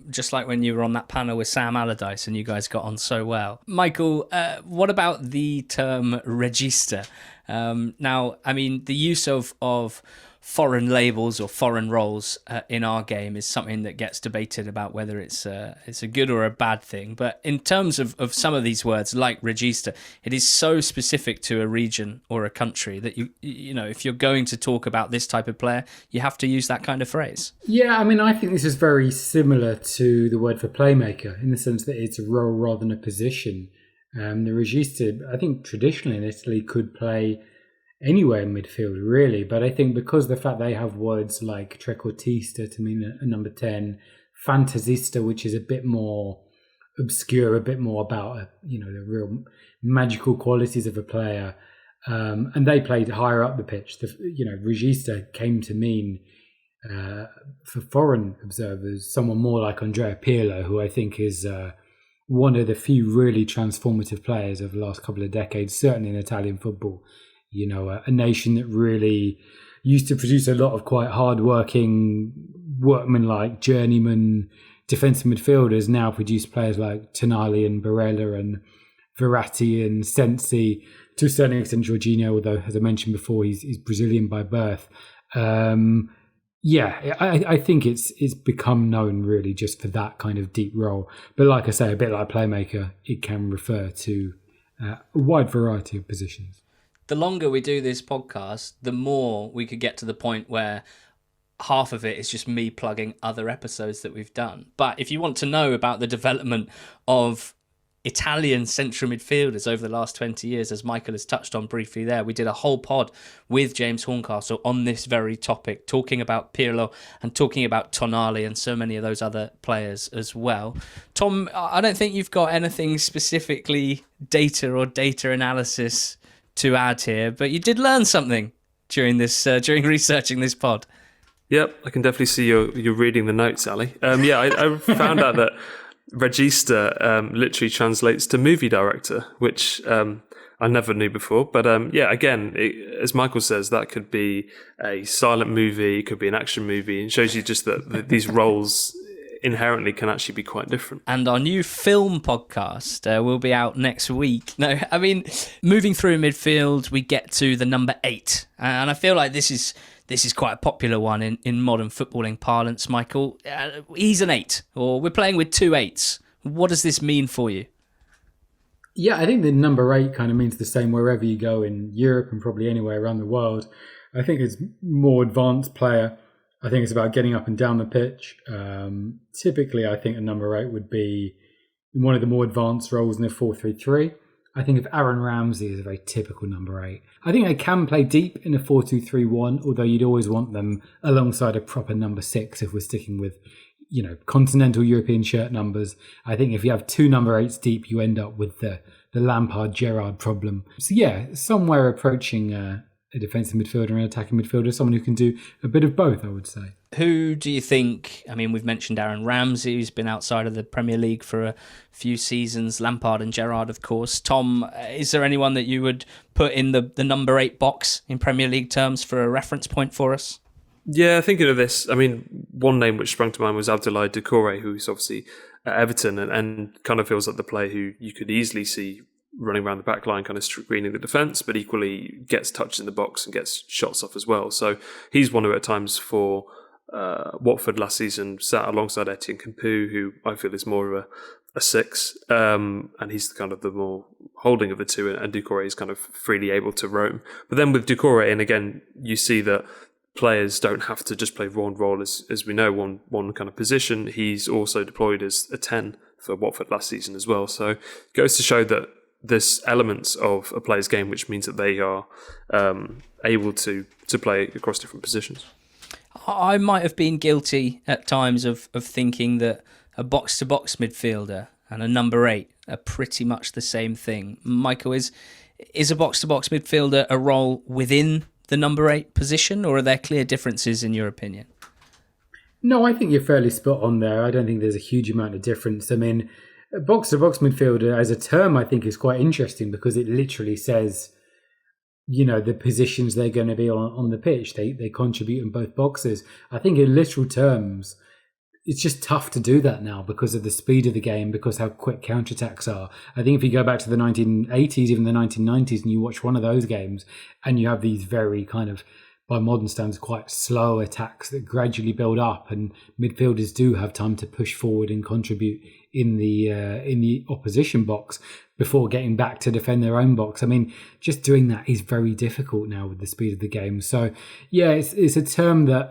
Just like when you were on that panel with Sam Allardyce and you guys got on so well. Michael, what about the term regista? Now, I mean, the use of foreign labels or foreign roles in our game is something that gets debated about whether it's a good or a bad thing. But in terms of some of these words, like regista, it is so specific to a region or a country that if you're going to talk about this type of player, you have to use that kind of phrase. Yeah, I mean, I think this is very similar to the word for playmaker in the sense that it's a role rather than a position. The regista, I think traditionally in Italy, could play anywhere in midfield, really. But I think because of the fact they have words like trequartista to mean a number 10, fantasista, which is a bit more obscure, a bit more about the real magical qualities of a player, and they played higher up the pitch. Regista came to mean, for foreign observers, someone more like Andrea Pirlo, who I think is one of the few really transformative players of the last couple of decades, certainly in Italian football. A nation that really used to produce a lot of quite hard-working, workman-like, journeyman defensive midfielders, now produce players like Tonali and Barella and Verratti and Sensi, to a certain extent Jorginho, although, as I mentioned before, he's Brazilian by birth. I think it's become known really just for that kind of deep role. But like I say, a bit like playmaker, it can refer to a wide variety of positions. The longer we do this podcast, the more we could get to the point where half of it is just me plugging other episodes that we've done. But if you want to know about the development of Italian central midfielders over the last 20 years, as Michael has touched on briefly there, we did a whole pod with James Horncastle on this very topic, talking about Pirlo and talking about Tonali and so many of those other players as well. Tom, I don't think you've got anything specifically data or data analysis to add here, but you did learn something during researching this pod. Yep, I can definitely see you're reading the notes, Ali. I found out that regista literally translates to movie director, which I never knew before. But again, as Michael says, that could be a silent movie, it could be an action movie, and shows you just that these roles inherently can actually be quite different. And our new film podcast will be out next week. No, I mean, moving through midfield, we get to the number 8. And I feel like this is quite a popular one in modern footballing parlance, Michael. He's an 8, or we're playing with 2 8s. What does this mean for you? Yeah, I think the number 8 kind of means the same wherever you go in Europe and probably anywhere around the world. I think it's more advanced player. I think it's about getting up and down the pitch. Typically, I think a number 8 would be one of the more advanced roles in a 4-3-3. I think of Aaron Ramsey as a very typical number 8. I think they can play deep in a 4-2-3-1, although you'd always want them alongside a proper number 6 if we're sticking with, continental European shirt numbers. I think if you have 2 number 8s deep, you end up with the Lampard-Gerrard problem. So yeah, somewhere approaching a defensive midfielder and an attacking midfielder, someone who can do a bit of both, I would say. Who do you think, I mean, we've mentioned Aaron Ramsey, who's been outside of the Premier League for a few seasons, Lampard and Gerrard, of course. Tom, is there anyone that you would put in the number 8 box in Premier League terms for a reference point for us? Yeah, thinking of this, I mean, one name which sprung to mind was Abdoulaye Doucouré, who's obviously at Everton and kind of feels like the player who you could easily see running around the back line, kind of screening the defence, but equally gets touched in the box and gets shots off as well. So he's one who at times for Watford last season sat alongside Etienne Campou, who I feel is more of a 6, and he's kind of the more holding of the two, and Doucouré is kind of freely able to roam. But then with Doucouré, and again, you see that players don't have to just play one role, as we know, one kind of position. He's also deployed as a 10 for Watford last season as well. So it goes to show that there's elements of a player's game which means that they are able to play across different positions. I might have been guilty at times of thinking that a box-to-box midfielder and a number 8 are pretty much the same thing. Michael, is a box-to-box midfielder a role within the number 8 position, or are there clear differences in your opinion? No, I think you're fairly spot on there. I don't think there's a huge amount of difference. I mean, box-to-box midfielder as a term, I think, is quite interesting because it literally says, you know, the positions they're going to be on the pitch. They contribute in both boxes. I think in literal terms, it's just tough to do that now because of the speed of the game, because how quick counterattacks are. I think if you go back to the 1980s, even the 1990s, and you watch one of those games and you have these very kind of, by modern standards, quite slow attacks that gradually build up, and midfielders do have time to push forward and contribute in the opposition box before getting back to defend their own box. I mean, just doing that is very difficult now with the speed of the game. So, yeah, it's a term that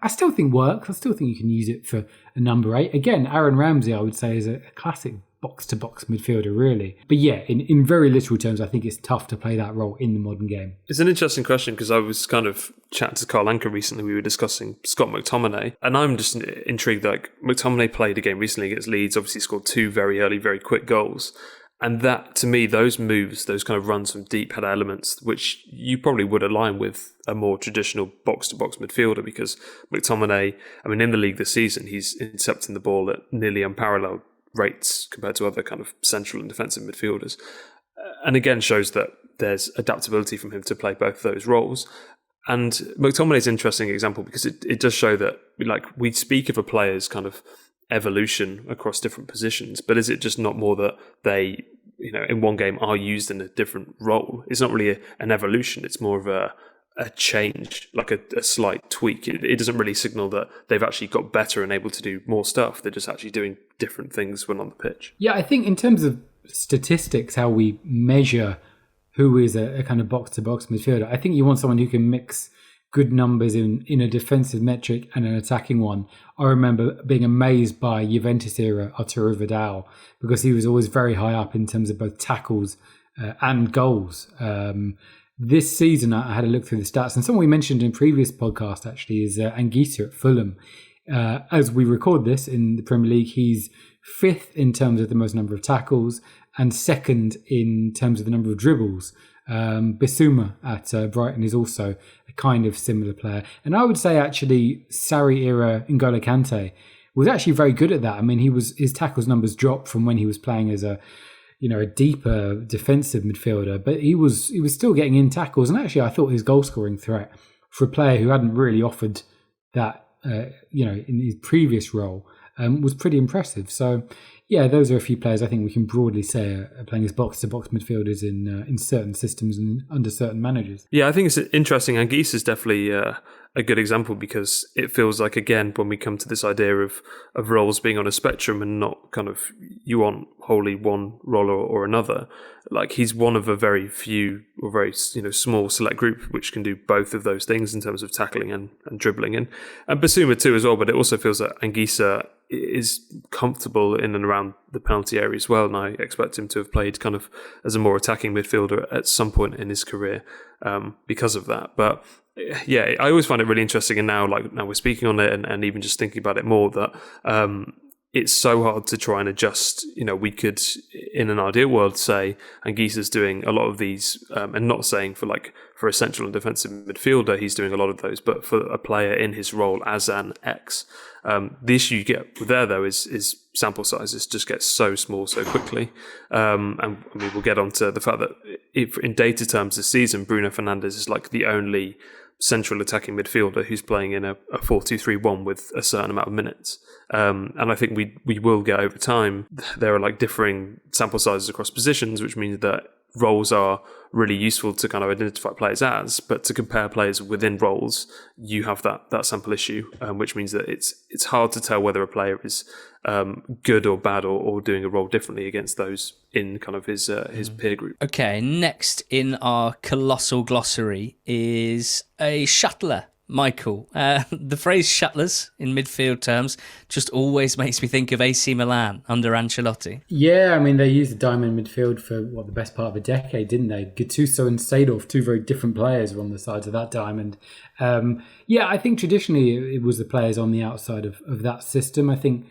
I still think works. I still think you can use it for a number 8. Again, Aaron Ramsey, I would say, is a classic box-to-box midfielder, really. But yeah, in very literal terms, I think it's tough to play that role in the modern game. It's an interesting question because I was kind of chatting to Carl Anker recently. We were discussing Scott McTominay, and I'm just intrigued. Like, McTominay played a game recently against Leeds, obviously scored 2 very early, very quick goals. And that, to me, those moves, those kind of runs from deep had elements which you probably would align with a more traditional box-to-box midfielder, because McTominay, I mean, in the league this season, he's intercepting the ball at nearly unparalleled rates compared to other kind of central and defensive midfielders. And again, shows that there's adaptability from him to play both those roles. And McTominay's an interesting example because it does show that, like, we speak of a player's kind of evolution across different positions, but is it just not more that they, you know, in one game are used in a different role? It's not really an evolution, it's more of a change, like a slight tweak. It doesn't really signal that they've actually got better and able to do more stuff. They're just actually doing different things when on the pitch. Yeah, I think in terms of statistics, how we measure who is a kind of box-to-box midfielder, I think you want someone who can mix good numbers in a defensive metric and an attacking one. I remember being amazed by Juventus era Arturo Vidal because he was always very high up in terms of both tackles and goals. This season, I had a look through the stats, and someone we mentioned in previous podcast actually is Anguissa at Fulham. As we record this in the Premier League, he's 5th in terms of the most number of tackles and 2nd in terms of the number of dribbles. Bissouma at Brighton is also a kind of similar player. And I would say actually Sarri era N'Golo Kante was actually very good at that. I mean, his tackles numbers dropped from when he was playing as a deeper defensive midfielder, but he was still getting in tackles. And actually I thought his goal scoring threat for a player who hadn't really offered that in his previous role was pretty impressive. So yeah, those are a few players I think we can broadly say are playing as box-to-box midfielders in certain systems and under certain managers. Yeah, I think it's interesting. Anguissa is definitely a good example because it feels like, again, when we come to this idea of roles being on a spectrum and not kind of you want wholly one role or another, like he's one of a very few or very small select group which can do both of those things in terms of tackling and dribbling. And Bissouma too as well, but it also feels that Anguissa is comfortable in and around the penalty area as well, and I expect him to have played kind of as a more attacking midfielder at some point in his career because of that. But yeah, I always find it really interesting, and now we're speaking on it and even just thinking about it more, that it's so hard to try and adjust. We could, in an ideal world, say Anguissa's doing a lot of these, and not saying for a central and defensive midfielder, he's doing a lot of those, but for a player in his role as an X. The issue you get there, though, is sample sizes just get so small so quickly. And I mean, we'll get on to the fact that if in data terms this season, Bruno Fernandes is like the only central attacking midfielder who's playing in a 4-2-3-1 with a certain amount of minutes. And I think we will get over time. There are like differing sample sizes across positions, which means that roles are really useful to kind of identify players as, but to compare players within roles, you have that sample issue, which means that it's hard to tell whether a player is good or bad or doing a role differently against those in kind of his peer group. Okay, next in our colossal glossary is a shuttler. Michael, the phrase shuttlers in midfield terms just always makes me think of AC Milan under Ancelotti. Yeah, I mean, they used the diamond midfield for the best part of a decade, didn't they? Gattuso and Seedorf, two very different players, were on the sides of that diamond. I think traditionally it was the players on the outside of that system. I think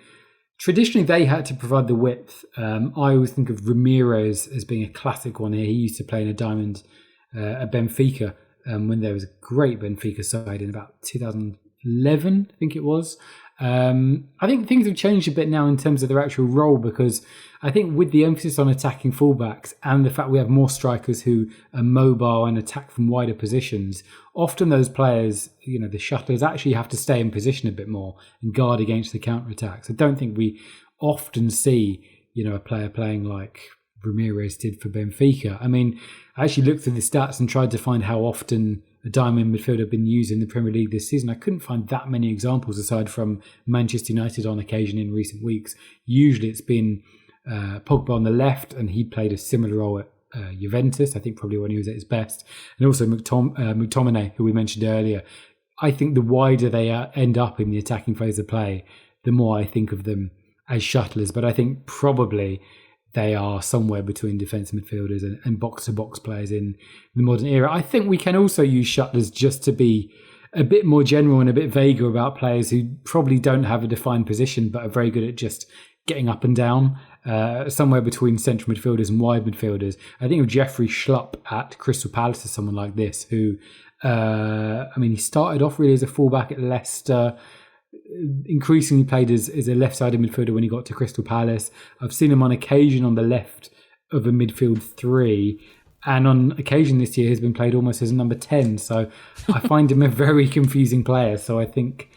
traditionally they had to provide the width. I always think of Ramirez as being a classic one here. He used to play in a diamond at Benfica. When there was a great Benfica side in about 2011, I think it was. I think things have changed a bit now in terms of their actual role, because I think with the emphasis on attacking fullbacks and the fact we have more strikers who are mobile and attack from wider positions, often those players, the shuttlers, actually have to stay in position a bit more and guard against the counter-attacks. I don't think we often see, a player playing like Ramirez did for Benfica. I mean, I actually looked through the stats and tried to find how often a diamond midfielder had been used in the Premier League this season. I couldn't find that many examples aside from Manchester United on occasion in recent weeks. Usually it's been Pogba on the left, and he played a similar role at Juventus, I think probably when he was at his best. And also McTominay, who we mentioned earlier. I think the wider they end up in the attacking phase of play, the more I think of them as shuttlers. But I think probably they are somewhere between defensive midfielders and box-to-box players in the modern era. I think we can also use shuttlers just to be a bit more general and a bit vaguer about players who probably don't have a defined position but are very good at just getting up and down, somewhere between central midfielders and wide midfielders. I think of Jeffrey Schlupp at Crystal Palace as someone like this, who, he started off really as a fullback at Leicester, increasingly played as a left-sided midfielder when he got to Crystal Palace. I've seen him on occasion on the left of a midfield three, and on occasion this year has been played almost as a number 10. So I find him a very confusing player. So I think,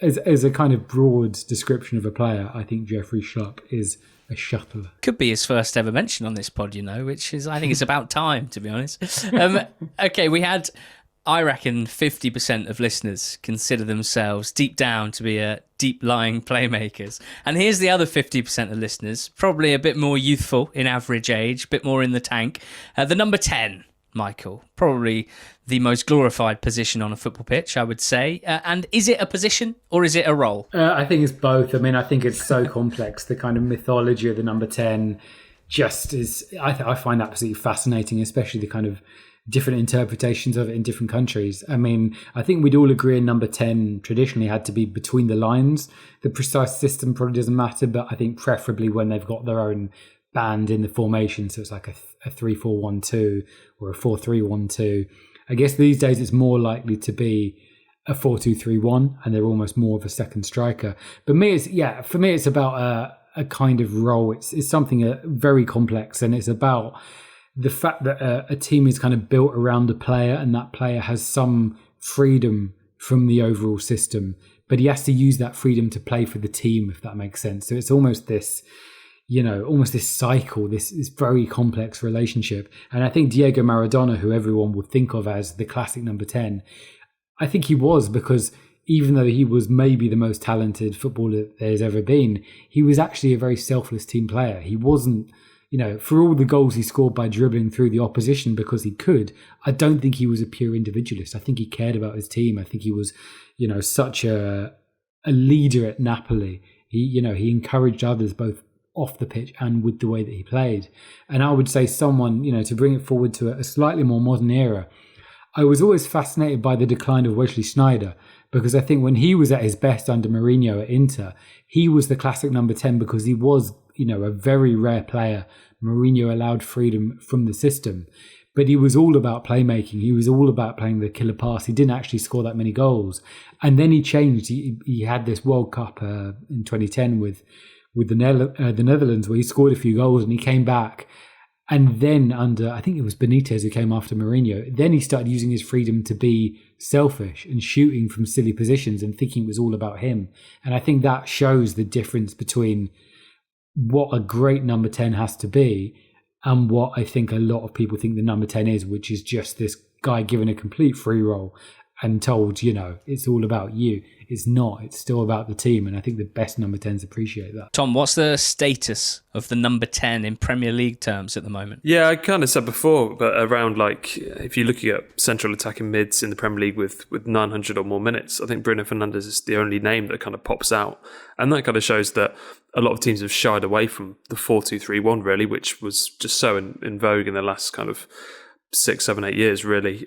as a kind of broad description of a player, I think Jeffrey Schlupp is a shuttler. Could be his first ever mention on this pod, which is, I think it's about time, to be honest. Okay, we had, I reckon 50% of listeners consider themselves deep down to be deep-lying playmakers. And here's the other 50% of listeners, probably a bit more youthful in average age, a bit more in the tank. The number 10, Michael, probably the most glorified position on a football pitch, I would say. And is it a position or is it a role? I think it's both. I mean, I think it's so complex. The kind of mythology of the number 10 just is, I find absolutely fascinating, especially the kind of different interpretations of it in different countries. I mean, I think we'd all agree number 10 traditionally had to be between the lines. The precise system probably doesn't matter, but I think preferably when they've got their own band in the formation, so it's like a 3-4-1-2 or a 4-3-1-2. I guess these days it's more likely to be a 4-2-3-1, and they're almost more of a second striker. But for me it's about a kind of role. It's something very complex, and it's about the fact that a team is kind of built around a player, and that player has some freedom from the overall system, but he has to use that freedom to play for the team, if that makes sense. So it's almost this, almost this cycle, this very complex relationship. And I think Diego Maradona, who everyone will think of as the classic number 10, I think he was, because even though he was maybe the most talented footballer there's ever been, he was actually a very selfless team player. He wasn't, for all the goals he scored by dribbling through the opposition because he could, I don't think he was a pure individualist. I think he cared about his team. I think he was, such a leader at Napoli. He encouraged others both off the pitch and with the way that he played. And I would say someone, to bring it forward to a slightly more modern era, I was always fascinated by the decline of Wesley Sneijder, because I think when he was at his best under Mourinho at Inter, he was the classic number 10 because he was, a very rare player. Mourinho allowed freedom from the system, but he was all about playmaking. He was all about playing the killer pass. He didn't actually score that many goals. And then he changed. He had this World Cup in 2010 with the Netherlands where he scored a few goals and he came back. And then under, I think it was Benitez who came after Mourinho, then he started using his freedom to be selfish and shooting from silly positions and thinking it was all about him. And I think that shows the difference between what a great number 10 has to be and what I think a lot of people think the number 10 is, which is just this guy given a complete free roll and told, it's all about you. It's not. It's still about the team. And I think the best number 10s appreciate that. Tom, what's the status of the number 10 in Premier League terms at the moment? Yeah, I kind of said before, but around if you're looking at central attacking mids in the Premier League with 900 or more minutes, I think Bruno Fernandes is the only name that kind of pops out. And that kind of shows that a lot of teams have shied away from the 4-2-3-1 really, which was just so in vogue in the last kind of 6, 7, 8 years, really.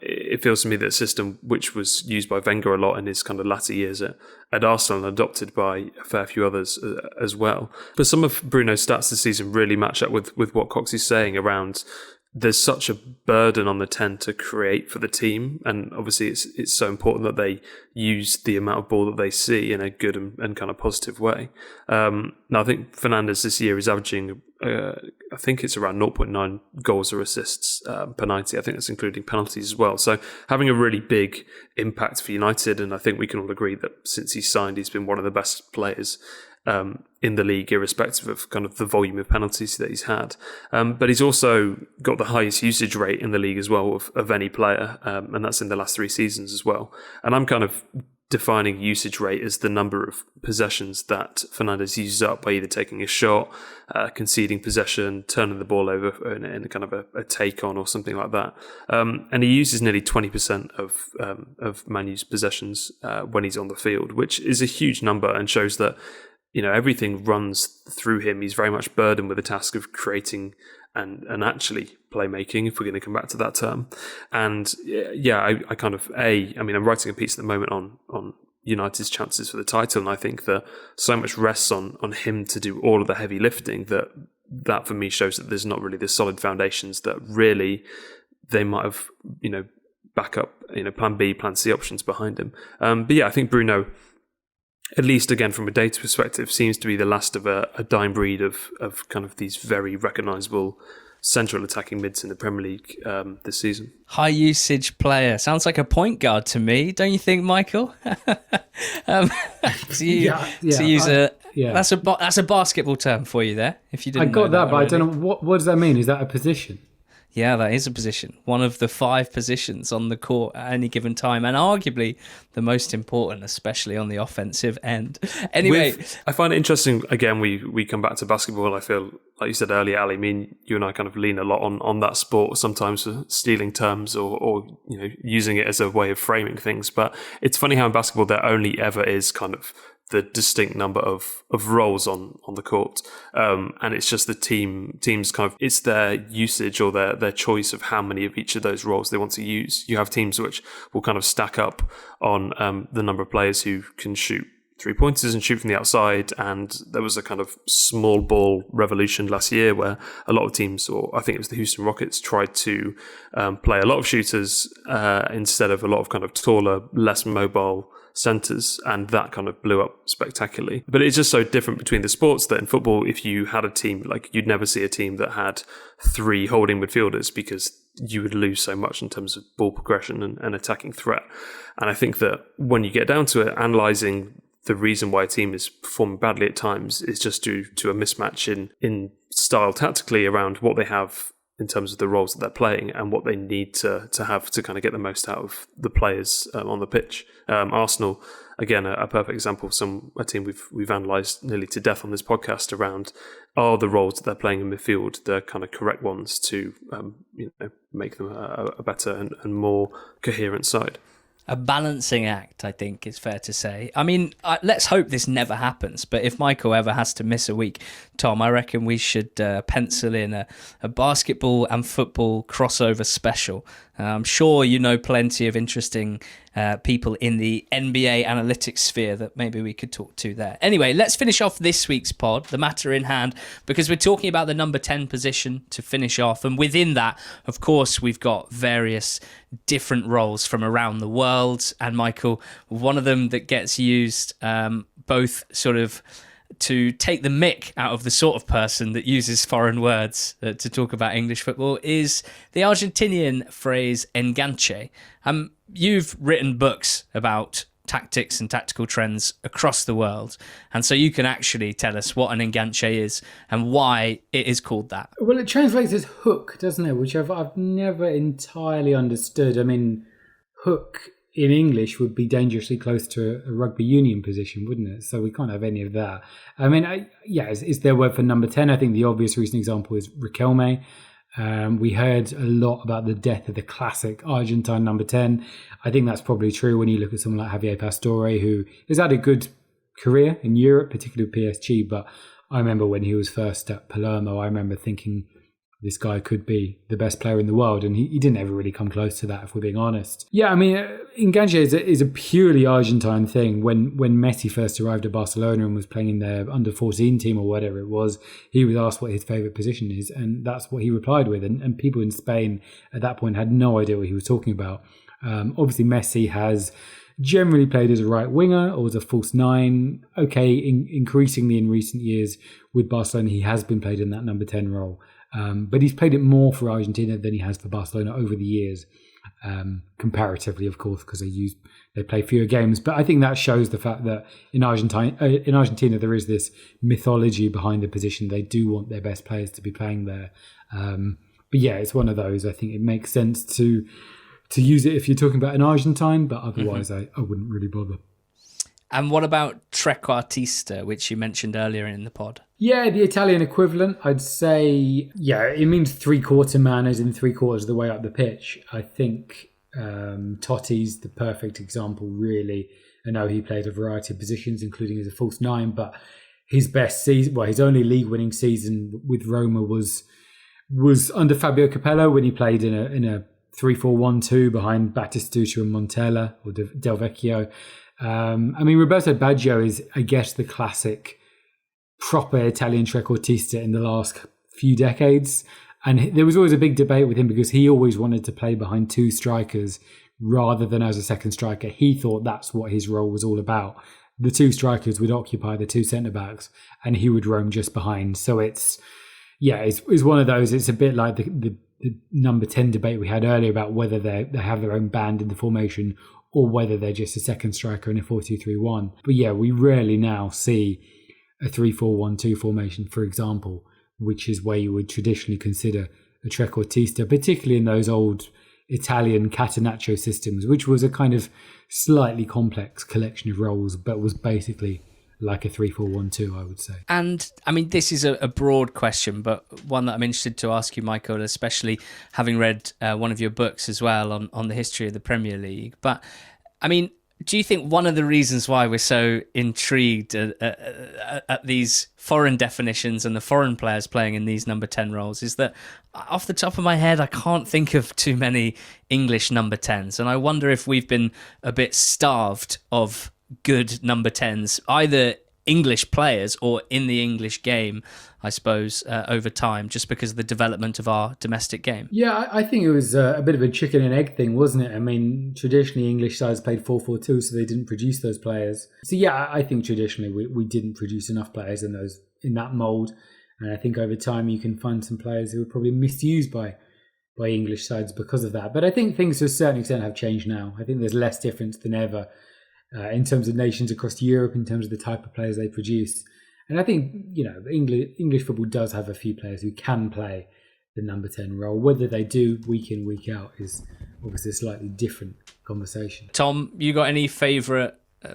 It feels to me that a system which was used by Wenger a lot in his kind of latter years at Arsenal and adopted by a fair few others as well. But some of Bruno's stats this season really match up with what Cox is saying around there's such a burden on the 10 to create for the team, and obviously it's so important that they use the amount of ball that they see in a good and kind of positive way. Now I think Fernandes this year is averaging I think it's around 0.9 goals or assists per 90. I think that's including penalties as well. So having a really big impact for United, and I think we can all agree that since he signed, he's been one of the best players in the league, irrespective of kind of the volume of penalties that he's had. But he's also got the highest usage rate in the league as well of any player, and that's in the last 3 seasons as well. And I'm kind of defining usage rate as the number of possessions that Fernandes uses up by either taking a shot, conceding possession, turning the ball over in a kind of a take on or something like that. And he uses nearly 20% of Man U's possessions when he's on the field, which is a huge number and shows that everything runs through him. He's very much burdened with the task of creating and actually playmaking, if we're going to come back to that term. And I kind of, I'm writing a piece at the moment on United's chances for the title, and I think that so much rests on him to do all of the heavy lifting that for me shows that there's not really the solid foundations that really they might have, back up, plan B, plan C options behind him. I think Bruno, at least again from a data perspective, seems to be the last of a dying breed of kind of these very recognisable central attacking mids in the Premier League this season. High usage player. Sounds like a point guard to me, don't you think, Michael? That's a basketball term for you there. If you didn't, I got that, but already. I don't know what does that mean. Is that a position? Yeah, that is a position. One of the 5 positions on the court at any given time, and arguably the most important, especially on the offensive end. Anyway, I find it interesting, again, we come back to basketball. I feel, like you said earlier, Ali, you and I kind of lean a lot on that sport, sometimes for stealing terms or using it as a way of framing things. But it's funny how in basketball there only ever is kind of the distinct number of roles on the court, and it's just the teams kind of, it's their usage or their choice of how many of each of those roles they want to use. You have teams which will kind of stack up on the number of players who can shoot 3-pointers and shoot from the outside, and there was a kind of small ball revolution last year where a lot of teams, or I think it was the Houston Rockets, tried to play a lot of shooters instead of a lot of kind of taller, less mobile centres, and that kind of blew up spectacularly. But it's just so different between the sports that in football, if you had a team, like you'd never see a team that had 3 holding midfielders because you would lose so much in terms of ball progression and attacking threat. And I think that when you get down to it, analysing the reason why a team is performing badly at times is just due to a mismatch in style tactically around what they have in terms of the roles that they're playing and what they need to have to kind of get the most out of the players on the pitch. Arsenal, again, a perfect example of a team we've analysed nearly to death on this podcast around, are the roles that they're playing in midfield the kind of correct ones to make them a better and more coherent side. A balancing act, I think, is fair to say. I mean, let's hope this never happens. But if Michael ever has to miss a week, Tom, I reckon we should pencil in a basketball and football crossover special. I'm sure you know plenty of interesting people in the NBA analytics sphere that maybe we could talk to there. Anyway, let's finish off this week's pod, the matter in hand, because we're talking about the number 10 position to finish off. And within that, of course, we've got various different roles from around the world. And Michael, one of them that gets used both sort of to take the mick out of the sort of person that uses foreign words to talk about English football is the Argentinian phrase enganche. You've written books about tactics and tactical trends across the world, and so you can actually tell us what an enganche is and why it is called that. Well, it translates as hook, doesn't it? Which I've never entirely understood. I mean, hook in English would be dangerously close to a rugby union position, wouldn't it? So we can't have any of that. I mean, it's their word for number 10. I think the obvious recent example is Riquelme. We heard a lot about the death of the classic Argentine number 10. I think that's probably true when you look at someone like Javier Pastore, who has had a good career in Europe, particularly with PSG. But I remember when he was first at Palermo, I remember thinking this guy could be the best player in the world, and he didn't ever really come close to that, if we're being honest. Yeah, I mean, Enganche is a purely Argentine thing. When Messi first arrived at Barcelona and was playing in their under-14 team or whatever it was, he was asked what his favourite position is, and that's what he replied with. And people in Spain at that point had no idea what he was talking about. Obviously, Messi has generally played as a right winger or as a false nine. Okay, increasingly in recent years with Barcelona, he has been played in that number 10 role. But he's played it more for Argentina than he has for Barcelona over the years, comparatively, of course, because they play fewer games. But I think that shows the fact that in Argentina there is this mythology behind the position. They do want their best players to be playing there. But yeah, it's one of those. I think it makes sense to use it if you're talking about an Argentine, but otherwise I wouldn't really bother. And what about Trequartista, which you mentioned earlier in the pod? Yeah, the Italian equivalent, I'd say, it means three-quarter man as in three-quarters of the way up the pitch. I think Totti's the perfect example, really. I know he played a variety of positions, including as a false nine, but his best season, his only league-winning season with Roma was under Fabio Capello when he played in a 3-4-1-2 behind Batistuta and Montella or Del Vecchio. I mean, Roberto Baggio is, I guess, the classic proper Italian trequartista in the last few decades. And there was always a big debate with him because he always wanted to play behind two strikers rather than as a second striker. He thought that's what his role was all about. The two strikers would occupy the two centre-backs and he would roam just behind. So it's one of those. It's a bit like the number 10 debate we had earlier about whether they have their own band in the formation or whether they're just a second striker in a 4-2-3-1. But yeah, we rarely now see a 3-4-1-2 formation, for example, which is where you would traditionally consider a trequartista, particularly in those old Italian catenaccio systems, which was a kind of slightly complex collection of roles, but was basically like a 3-4-1-2, I would say. And I mean, this is a broad question, but one that I'm interested to ask you, Michael, especially having read one of your books as well on the history of the Premier League. But I mean, do you think one of the reasons why we're so intrigued at these foreign definitions and the foreign players playing in these number 10 roles is that off the top of my head, I can't think of too many English number 10s. And I wonder if we've been a bit starved of good number 10s, either English players or in the English game, I suppose, over time, just because of the development of our domestic game. Yeah, I think it was a bit of a chicken and egg thing, wasn't it? I mean, traditionally English sides played 4-4-2, so they didn't produce those players. So yeah, I think traditionally we didn't produce enough players in that mould. And I think over time you can find some players who were probably misused by English sides because of that. But I think things to a certain extent have changed now. I think there's less difference than ever in terms of nations across Europe, in terms of the type of players they produce. And I think, English football does have a few players who can play the number 10 role. Whether they do week in, week out is obviously a slightly different conversation. Tom, you got any favourite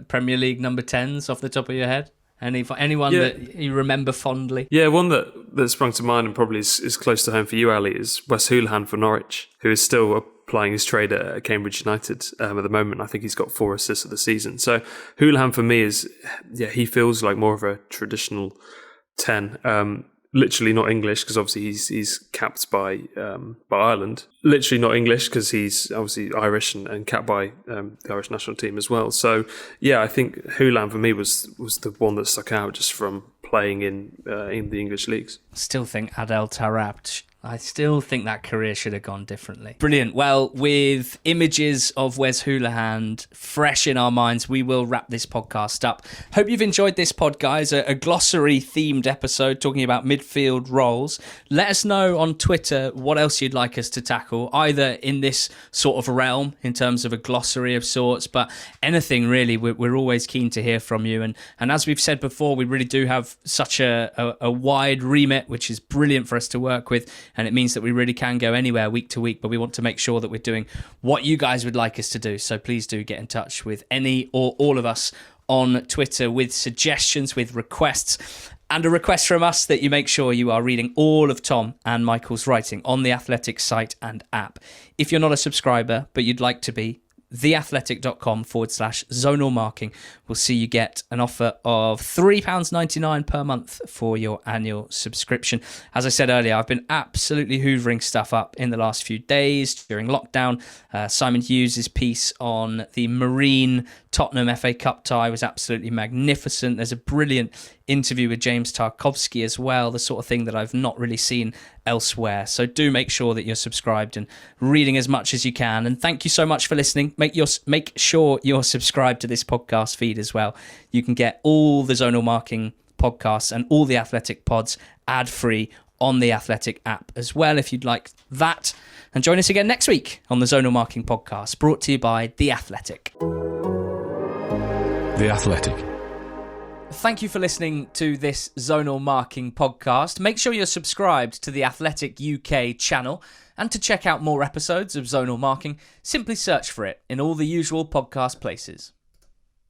Premier League number 10s off the top of your head? Anyone that you remember fondly? Yeah, one that sprung to mind and probably is close to home for you, Ali, is Wes Hoolahan for Norwich, who is still a plying his trade at Cambridge United at the moment. I think he's got 4 assists of the season. So Houlihan for me is, he feels like more of a traditional 10. Literally not English, because obviously he's capped by Ireland. Literally not English, because he's obviously Irish and capped by the Irish national team as well. So I think Houlihan for me was the one that stuck out just from playing in the English leagues. Still think Adel Taarabt. I still think that career should have gone differently. Brilliant. Well, with images of Wes Houlihan fresh in our minds, we will wrap this podcast up. Hope you've enjoyed this pod, guys. A glossary-themed episode talking about midfield roles. Let us know on Twitter what else you'd like us to tackle, either in this sort of realm, in terms of a glossary of sorts, but anything really. We're always keen to hear from you. And as we've said before, we really do have such a wide remit, which is brilliant for us to work with. And it means that we really can go anywhere week to week, but we want to make sure that we're doing what you guys would like us to do. So please do get in touch with any or all of us on Twitter with suggestions, with requests, and a request from us that you make sure you are reading all of Tom and Michael's writing on the Athletic site and app. If you're not a subscriber, but you'd like to be, theathletic.com/zonal marking will see you get an offer of £3.99 per month for your annual subscription. As I said earlier, I've been absolutely hoovering stuff up in the last few days during lockdown. Simon Hughes' piece on the Marine Tottenham FA Cup tie was absolutely magnificent. There's a brilliant interview with James Tarkowski as well, the sort of thing that I've not really seen elsewhere. So do make sure that you're subscribed and reading as much as you can. And thank you so much for listening. Make sure you're subscribed to this podcast feed as well. You can get all the Zonal Marking podcasts and all the Athletic pods ad-free on the Athletic app as well, if you'd like that. And join us again next week on the Zonal Marking podcast, brought to you by The Athletic. The Athletic. Thank you for listening to this Zonal Marking podcast. Make sure you're subscribed to the Athletic UK channel, and to check out more episodes of Zonal Marking, simply search for it in all the usual podcast places.